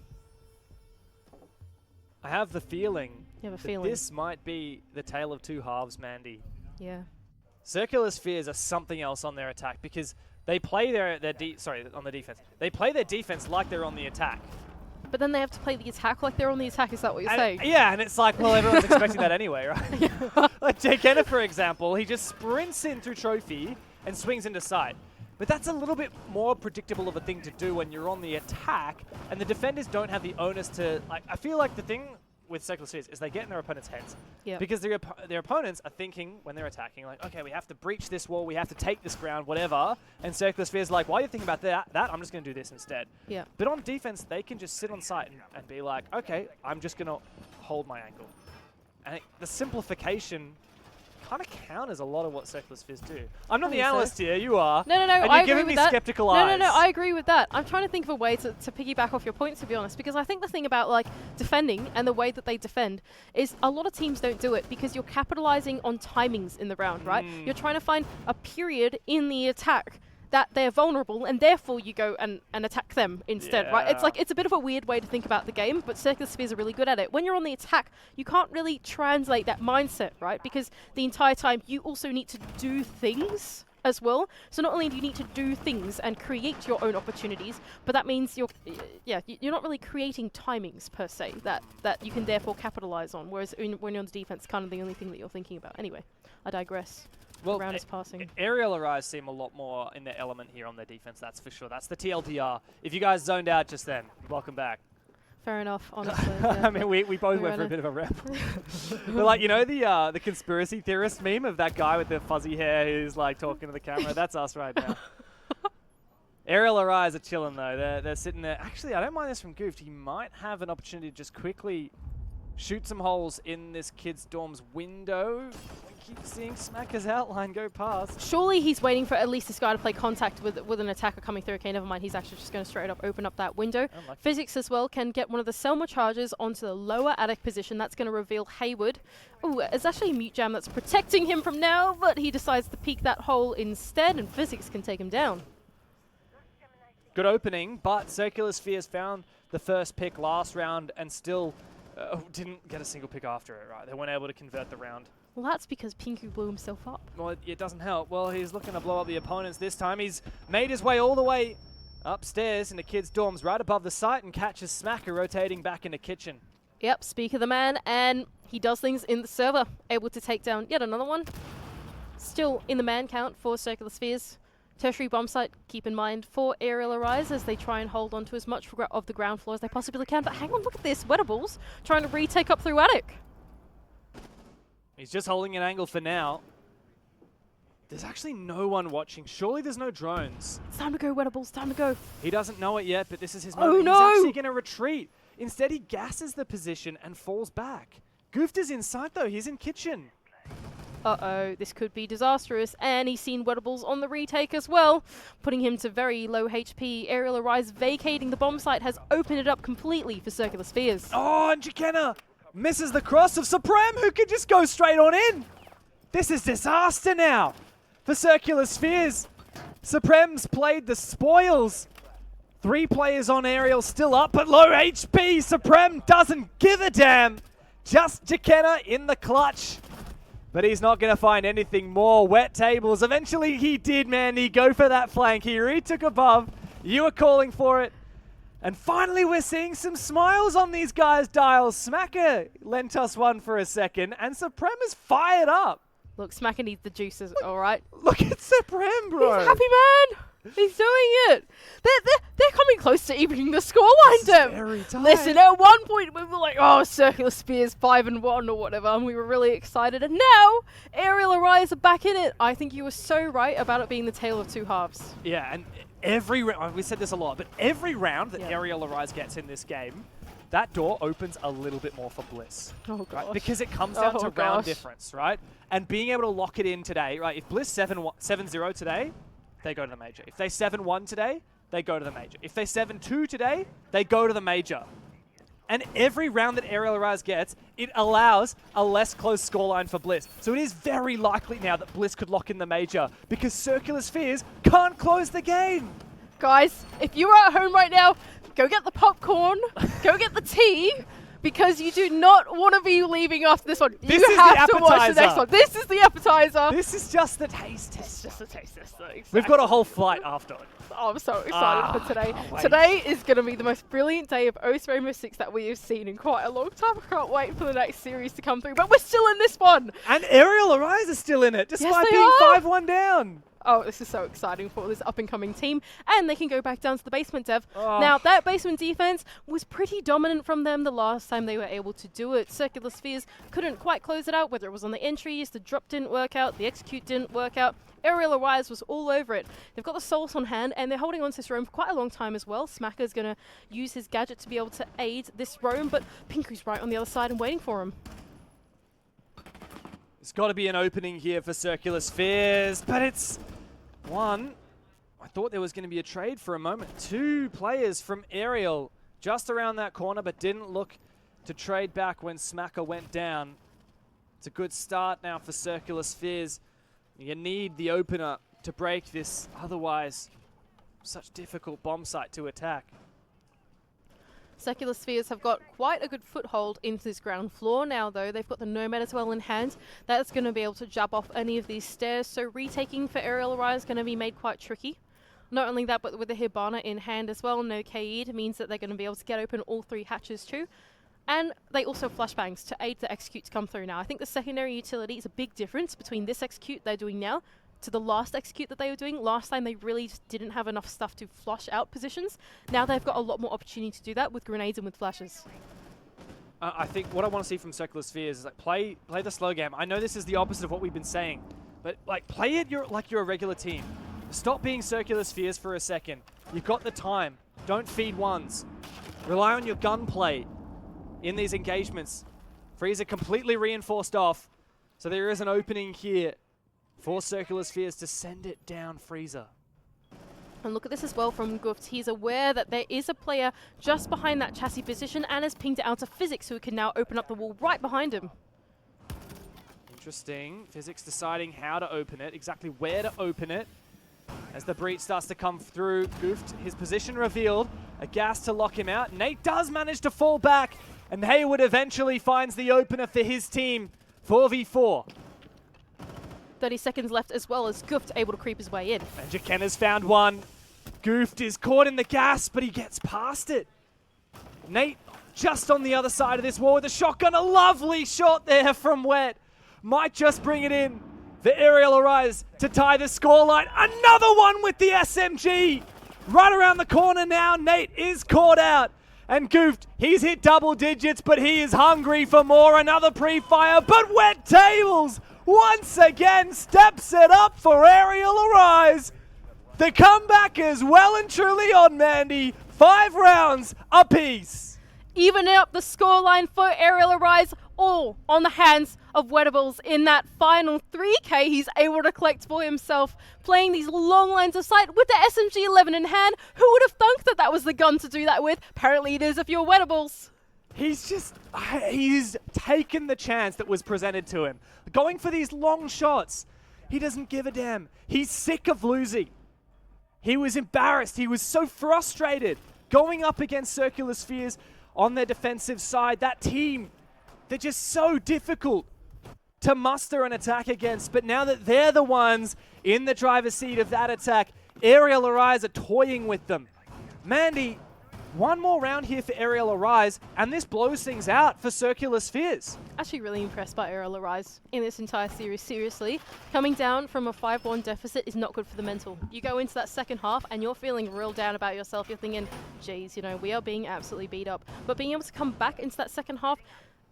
I have the feeling that this might be the tale of two halves, Mandy. Yeah. Circular Spheres are something else on their attack because they play on the defense. They play their defense like they're on the attack. But then they have to play the attack like they're on the attack. Is that what you're saying? Yeah, and it's like, well, everyone's expecting that anyway, right? Like Jakenna, for example, he just sprints in through trophy and swings into side. But that's a little bit more predictable of a thing to do when you're on the attack, and the defenders don't have the onus to... Like, I feel like the thing with Circular Spheres is they get in their opponent's heads. Yep. Because their opponents are thinking, when they're attacking, like, okay, we have to breach this wall, we have to take this ground, whatever. And Circular Spheres like, while you're thinking about that, I'm just going to do this instead. Yeah. But on defense, they can just sit on site and be like, okay, I'm just going to hold my angle. And the simplification kind of counters a lot of what Circular Spheres do. I'm not the think so. analyst here, you are. No, And I you're agree giving with me that. skeptical eyes. No, I agree with that. I'm trying to think of a way to piggyback off your point, to be honest, because I think the thing about like defending and the way that they defend is a lot of teams don't do it because you're capitalizing on timings in the round, right? You're trying to find a period in the attack that they're vulnerable, and therefore you go and attack them instead, right? It's like, it's a bit of a weird way to think about the game, but Circular Spheres are really good at it. When you're on the attack, you can't really translate that mindset, right? Because the entire time you also need to do things as well. So not only do you need to do things and create your own opportunities, but that means you're not really creating timings per se that you can therefore capitalize on. Whereas when you're on the defense, kind of the only thing that you're thinking about. Anyway, I digress. Well, round is passing. Aerial Arise seem a lot more in their element here on their defense, that's for sure. That's the TLDR. If you guys zoned out just then, welcome back. Fair enough, honestly. I mean, we both went for a bit of a rep. But like, you know the conspiracy theorist meme of that guy with the fuzzy hair who's like talking to the camera? That's us right now. Aerial Arise are chilling though. They're sitting there. Actually, I don't mind this from Goofed. He might have an opportunity to just quickly shoot some holes in this kid's dorm's window. We keep seeing Smacker's outline go past. Surely he's waiting for at least this guy to play contact with an attacker coming through. Okay, never mind. He's actually just going to straight up open up that window. Unlucky. Physics as well can get one of the Selma charges onto the lower attic position. That's going to reveal Hayward. Ooh, it's actually a mute jam that's protecting him from now, but he decides to peek that hole instead, and Physics can take him down. Good opening, but Circular Spheres found the first pick last round and still didn't get a single pick after it, right? They weren't able to convert the round. Well, that's because Pinku blew himself up. Well, it doesn't help. Well, he's looking to blow up the opponents this time. He's made his way all the way upstairs in the kids' dorms right above the site and catches Smacker rotating back into kitchen. Yep, speak of the man, and he does things in the server, able to take down yet another one. Still in the man count for Circular Spheres. Tertiary bomb site, keep in mind, for Aerial Arise as they try and hold on to as much of the ground floor as they possibly can. But hang on, look at this. Wettables trying to retake up through attic. He's just holding an angle for now. There's actually no one watching. Surely there's no drones. It's time to go, Wettables. Time to go. He doesn't know it yet, but this is his Oh, moment. no! He's actually going to retreat. Instead, he gasses the position and falls back. Goofed is inside, though. He's in kitchen. Uh-oh, this could be disastrous. And he's seen Wettables on the retake as well, putting him to very low HP. Aerial Arise vacating the bomb site has opened it up completely for Circular Spheres. Oh, and Chikenna misses the cross of Supreme, who could just go straight on in. This is disaster now for Circular Spheres. Supreme's played the spoils. 3 players on Aerial still up, but low HP. Supreme doesn't give a damn. Just Chikenna in the clutch. But he's not going to find anything more. Wet tables. Eventually he did, man. He go for that flank. He retook above. You were calling for it. And finally we're seeing some smiles on these guys' dials. Smacker lent us one for a second, and Supreme is fired up. Look, Smacker needs the juices, all right? Look at Supreme, bro. He's a happy man. He's doing it. They're coming close to evening the scoreline, Dem. Very tight. Listen, at one point we were like, oh, Circular Spheres 5-1 or whatever, and we were really excited. And now, Aerial Arise are back in it. I think you were so right about it being the tale of two halves. Yeah, and every round, we said this a lot, but every round that Aerial Arise gets in this game, that door opens a little bit more for Bliss. Oh, gosh. Right? Because it comes down to round difference, right? And being able to lock it in today, right? If Bliss 7-0 today, they go to the major. If they 7-1 today, they go to the major. If they 7-2 today, they go to the major. And every round that Aerial Arise gets, it allows a less close scoreline for Bliss. So it is very likely now that Bliss could lock in the major because Circular Spheres can't close the game. Guys, if you are at home right now, go get the popcorn, go get the tea, because you do not want to be leaving after this one. This you is have the to watch the next appetizer. one. This is the appetizer. This is just the taste It's tester. just a taste tester. Exactly. We've got a whole flight after it. Oh, I'm so excited for today. can't wait. Today is going to be the most brilliant day of Rainbow 6 that we have seen in quite a long time. I can't wait for the next series to come through, but we're still in this one. And Aerial Arise is still in it, despite they being are. 5-1 down. Oh, this is so exciting for this up-and-coming team. And they can go back down to the basement, Dev. Oh. Now, that basement defense was pretty dominant from them the last time they were able to do it. Circular Spheres couldn't quite close it out, whether it was on the entries, the drop didn't work out, the execute didn't work out. Aerial Arise was all over it. They've got the Souls on hand, and they're holding on to this roam for quite a long time as well. Smacker's going to use his gadget to be able to aid this roam, but Pinku's right on the other side and waiting for him. There's got to be an opening here for Circular Spheres, but it's one. I thought there was going to be a trade for a moment. 2 players from Aerial just around that corner, but didn't look to trade back when Smacker went down. It's a good start now for Circular Spheres. You need the opener to break this, otherwise such difficult bomb site to attack. Circular Spheres have got quite a good foothold into this ground floor now, though. They've got the Nomad as well in hand. That's going to be able to jump off any of these stairs, so retaking for Aerial Arise is going to be made quite tricky. Not only that, but with the Hibana in hand as well, no KE, means that they're going to be able to get open all 3 hatches too. And they also have flashbangs to aid the execute to come through now. I think the secondary utility is a big difference between this execute they're doing now to the last execute that they were doing. Last time they really just didn't have enough stuff to flush out positions. Now they've got a lot more opportunity to do that with grenades and with flashes. I think what I want to see from Circular Spheres is like play the slow game. I know this is the opposite of what we've been saying, but like play it like you're a regular team. Stop being Circular Spheres for a second. You've got the time. Don't feed ones. Rely on your gunplay in these engagements. Freezer completely reinforced off, so there is an opening here for Circular Spheres to send it down Freezer. And look at this as well from Guft. He's aware that there is a player just behind that chassis position and has pinged it out to Physics, who can now open up the wall right behind him. Interesting. Physics deciding how to open it, exactly where to open it. As the breach starts to come through, Guft, his position revealed, a gas to lock him out. Nate does manage to fall back, and Hayward eventually finds the opener for his team, 4v4. 30 seconds left as well as Guft able to creep his way in. And Jakenna's found one. Guft is caught in the gas, but he gets past it. Nate just on the other side of this wall with a shotgun. A lovely shot there from Wet. Might just bring it in. The Aerial Arise to tie the scoreline. Another one with the SMG. Right around the corner now. Nate is caught out. And Guft, he's hit double digits, but he is hungry for more. Another pre-fire, but Wet Tables once again steps it up for Aerial Arise. The comeback is well and truly on, Mandy. 5 rounds apiece. Evening up the scoreline for Aerial Arise, all on the hands of Wettables in that final 3K he's able to collect for himself, playing these long lines of sight with the SMG-11 in hand. Who would have thunk that that was the gun to do that with? Apparently it is if you're Wettables. He's taken the chance that was presented to him. Going for these long shots. He doesn't give a damn. He's sick of losing. He was embarrassed. He was so frustrated going up against Circular Spheres on their defensive side. That team, they're just so difficult to muster an attack against. But now that they're the ones in the driver's seat of that attack, Aerial Arise are toying with them. Mandy, one more round here for Aerial Arise, and this blows things out for Circular Spheres. Actually really impressed by Aerial Arise in this entire series, seriously. Coming down from a 5-1 deficit is not good for the mental. You go into that second half and you're feeling real down about yourself. You're thinking, geez, you know, we are being absolutely beat up. But being able to come back into that second half,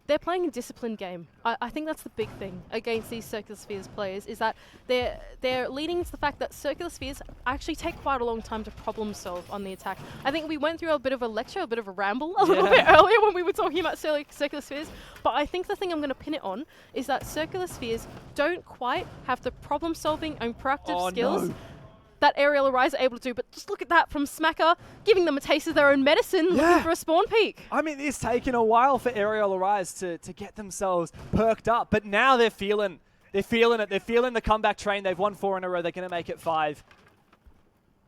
they're playing a disciplined game. I think that's the big thing against these Circular Spheres players, is that they're leading to the fact that Circular Spheres actually take quite a long time to problem solve on the attack. I think we went through a bit of a lecture, a bit of a ramble a little bit earlier when we were talking about Circular Spheres, but I think the thing I'm going to pin it on is that Circular Spheres don't quite have the problem solving and proactive skills that Aerial Arise are able to do. But just look at that from Smacker, giving them a taste of their own medicine, looking for a spawn peak. I mean, it's taken a while for Aerial Arise to get themselves perked up, but now they're feeling it. They're feeling the comeback train. They've won 4 in a row. They're going to make it 5.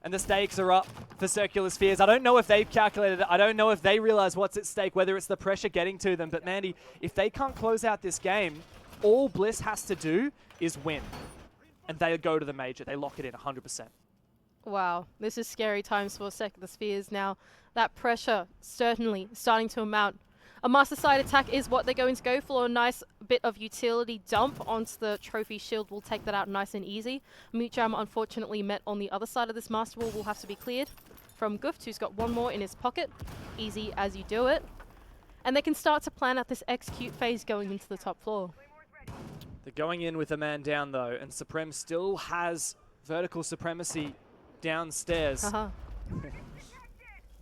And the stakes are up for Circular Spheres. I don't know if they've calculated it. I don't know if they realize what's at stake, whether it's the pressure getting to them. But Mandy, if they can't close out this game, all Bliss has to do is win. And they go to the major. They lock it in 100%. Wow, this is scary times for Circular Spheres now. That pressure certainly starting to amount. A master side attack is what they're going to go for. A nice bit of utility dump onto the trophy shield will take that out nice and easy. Mute Jam unfortunately met on the other side of this master wall will have to be cleared from Guft, who's got one more in his pocket. Easy as you do it. And they can start to plan out this execute phase going into the top floor. They're going in with a man down though, and Supreme still has vertical supremacy downstairs. You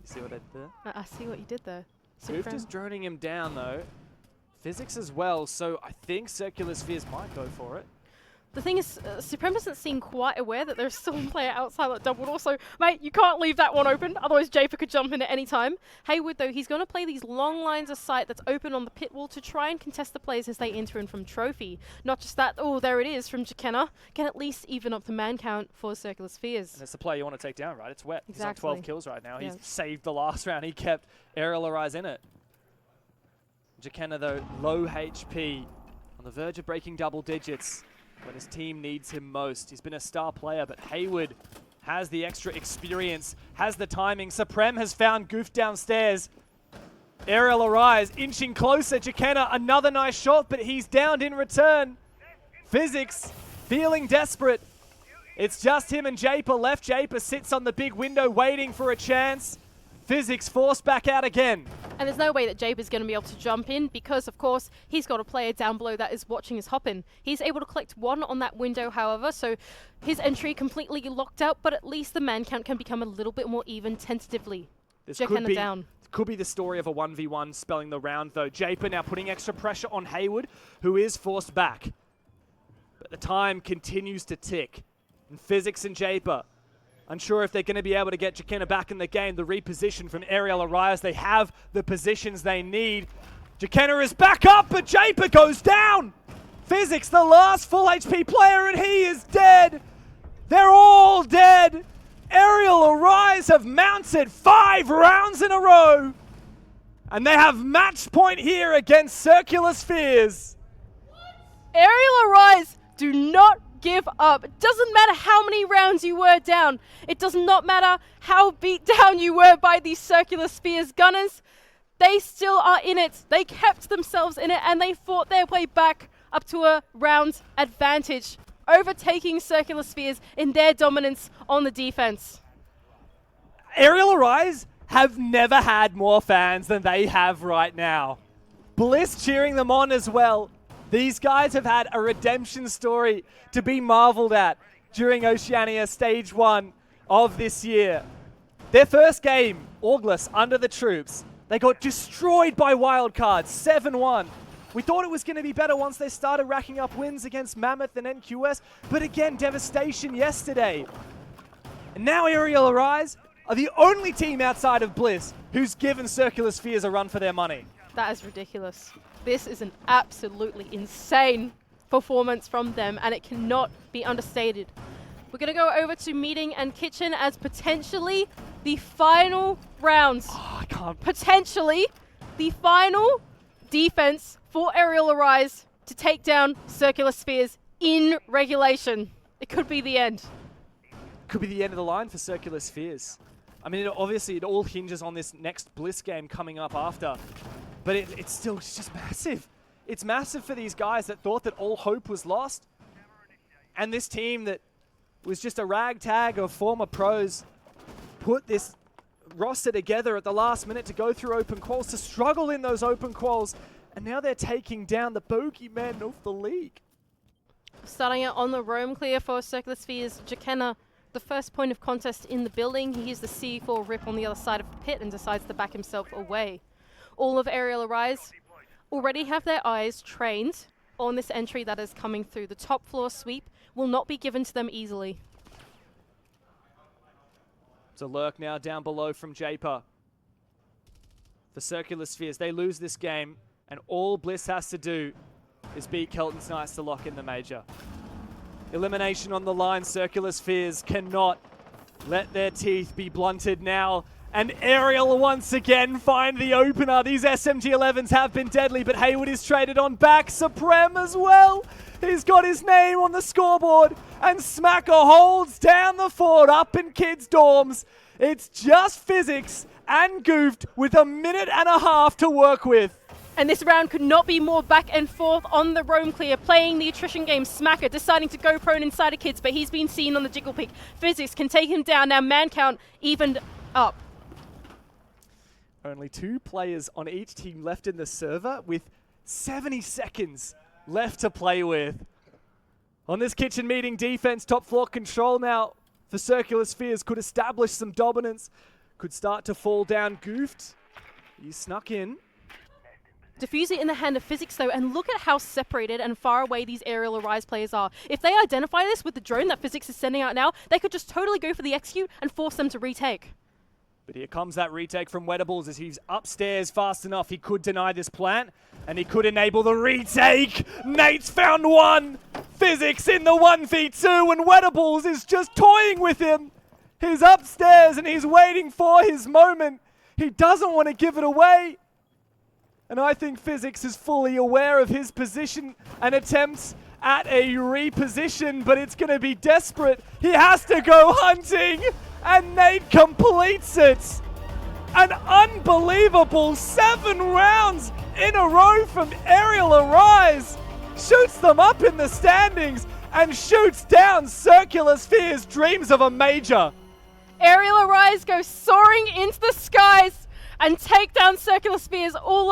see what I did there? I see what you did there. Guft is droning him down though. Physics as well, so I think Circular Spheres might go for it. The thing is, Supreme doesn't seem quite aware that there's still a player outside that double door, so, mate, you can't leave that one open, otherwise Japer could jump in at any time. Haywood, though, he's going to play these long lines of sight that's open on the pit wall to try and contest the players as they enter in from Trophy. Not just that, oh, there it is from Jakenna. Can at least even up the man count for Circular Spheres. And it's the player you want to take down, right? It's wet. Exactly. He's on 12 kills right now. Yeah. He's saved the last round. He kept Aerial Arise in it. Jakenna, though, low HP, on the verge of breaking double digits when his team needs him most. He's been a star player, but Haywood has the extra experience, has the timing. Supreme has found Goof downstairs. Aerial Arise inching closer. Jakenna, another nice shot, but he's downed in return. Physics feeling desperate. It's just him and Japer left. Japer sits on the big window waiting for a chance. Physics forced back out again. And there's no way that Japer's going to be able to jump in because, of course, he's got a player down below that is watching his hop in. He's able to collect one on that window, however, so his entry completely locked out, but at least the man count can become a little bit more even tentatively. This Jakenna down. Could be the story of a 1v1 spelling the round, though. Japer now putting extra pressure on Haywood, who is forced back. But the time continues to tick. And Physics and Japer, unsure if they're going to be able to get Jakenna back in the game. The reposition from Aerial Arise. They have the positions they need. Jakenna is back up, but Japer goes down. Physics, the last full HP player, and he is dead. They're all dead. Aerial Arise have mounted 5 rounds in a row. And they have match point here against Circular Spheres. Aerial Arise, do not give up. It doesn't matter how many rounds you were down. It does not matter how beat down you were by these Circular Spheres gunners. They still are in it. They kept themselves in it and they fought their way back up to a round advantage, overtaking Circular Spheres in their dominance on the defense. Aerial Arise have never had more fans than they have right now. Bliss cheering them on as well. These guys have had a redemption story to be marveled at during Oceania Stage 1 of this year. Their first game, Augless, under the troops, they got destroyed by Wildcards, 7-1. We thought it was going to be better once they started racking up wins against Mammoth and NQS, but again, devastation yesterday. And now Aerial Arise are the only team outside of Bliss who's given Circular Spheres a run for their money. That is ridiculous. This is an absolutely insane performance from them, and it cannot be understated. We're going to go over to Meeting and Kitchen as potentially the final rounds. Oh, I can't. Potentially the final defense for Aerial Arise to take down Circular Spheres in regulation. It could be the end. Could be the end of the line for Circular Spheres. I mean, obviously it all hinges on this next Bliss game coming up after. But it's just massive. It's massive for these guys that thought that all hope was lost. And this team that was just a ragtag of former pros put this roster together at the last minute to go through open quals, to struggle in those open quals. And now they're taking down the bogeyman of the league. Starting out on the roam clear for Circular Spheres, Jakenna, the first point of contest in the building. He used the C4 rip on the other side of the pit and decides to back himself away. All of Aerial Arise already have their eyes trained on this entry that is coming through. The top floor sweep will not be given to them easily. It's a lurk now down below from Japer. The Circular Spheres, they lose this game, and all Bliss has to do is beat Kelton's Knights to lock in the major. Elimination on the line. Circular Spheres cannot let their teeth be blunted now. And Aerial once again find the opener. These SMG-11s have been deadly, but Haywood is traded on back. Supreme as well. He's got his name on the scoreboard. And Smacker holds down the fort up in kids' dorms. It's just Physics and Goofed with a minute and a half to work with. And this round could not be more back and forth on the roam clear, playing the attrition game. Smacker deciding to go prone inside of kids, but he's been seen on the jiggle pick. Physics can take him down. Now man count evened up. Only 2 players on each team left in the server with 70 seconds left to play with. On this kitchen meeting defense, top floor control now for Circular Spheres could establish some dominance. Could start to fall down. Goofed. He snuck in. Diffuser in the hand of Physics though, and look at how separated and far away these aerial Arise players are. If they identify this with the drone that Physics is sending out now, they could just totally go for the execute and force them to retake. But here comes that retake from Wettables as he's upstairs fast enough. He could deny this plant, and he could enable the retake. Nate's found one. Physics in the 1v2, and Wettables is just toying with him. He's upstairs, and he's waiting for his moment. He doesn't want to give it away. And I think Physics is fully aware of his position and attempts at a reposition, but it's going to be desperate. He has to go hunting, and Nate completes it. An unbelievable 7 rounds in a row from Aerial Arise. Shoots them up in the standings and shoots down Circular Sphere's dreams of a major. Aerial Arise go soaring into the skies and take down Circular Spheres all